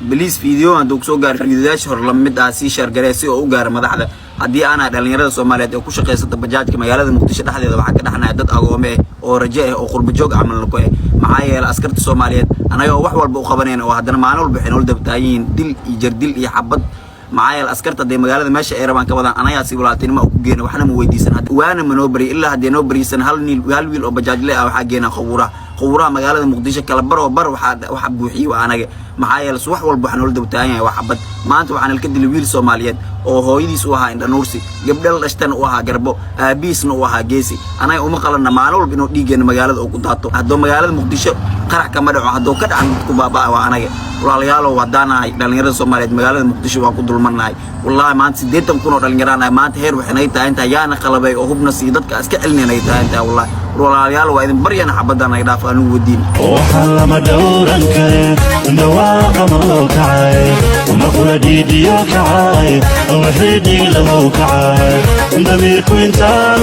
بليز فيديو عندك سو غار فيديو شهر لمد اسي شهر غريسي او غار مدخده hadii ana dhalinyarada Soomaaliyeed ee ku shaqeysata bajaajka magaalada Muqdisho dhaxdeeda waxa ka dhaxnaa dad agoome oo rajo ah oo qurbo joog amal ku ah maxaa yeelay askarta Soomaaliyeed anaga wax walba u qabanayna oo hadana maalin walba xinool dabtaayin dil iyo jardil iyo xabad maxaa yeelay askarta de magaalada meesha ay rabaan ka wadaan anaga si walaaltinimo ku geena waxna ma weydiisan waana ma noo bari ilaa hadii noo bariisan hal wiil oo bajaaj leh waxa geena qowraha magaalada Muqdisho kala bar waxa buuxiyo anaga maxaa yeelay wax walba xinool dabtaayin wax xabad maanta waxaan ilka dil wiil Soomaaliyeed oo hooyadiis u ahaa indha nuursi gabdhal dhashtan u ahaa garbo aabiisna u ahaa geesi anay uma qalana maalin walba inuu dhiigeena magaalada oo ku daato hadoo magaalada Muqdisho qarax kama dhaco hadoo ka dhacan ku baabaa waa anaga walaalayaal wadanahay dhalinyarada Soomaaliyeed magaalada Muqdisho waa ku dulmanahay wallahi maanta 80 kun oo dhalinyarada maanta heer waxay tahay inta yaana qalabay oo hubna si dadka iska cilninay tahay wallahi walaalayaal waa idin baryana xabadan ay dhaafaan ugu wadiin waxa lama dhowran kare nawaaqa mawqacay uma qula diidiyo kacay oo xidii lagu kacay damirku intaan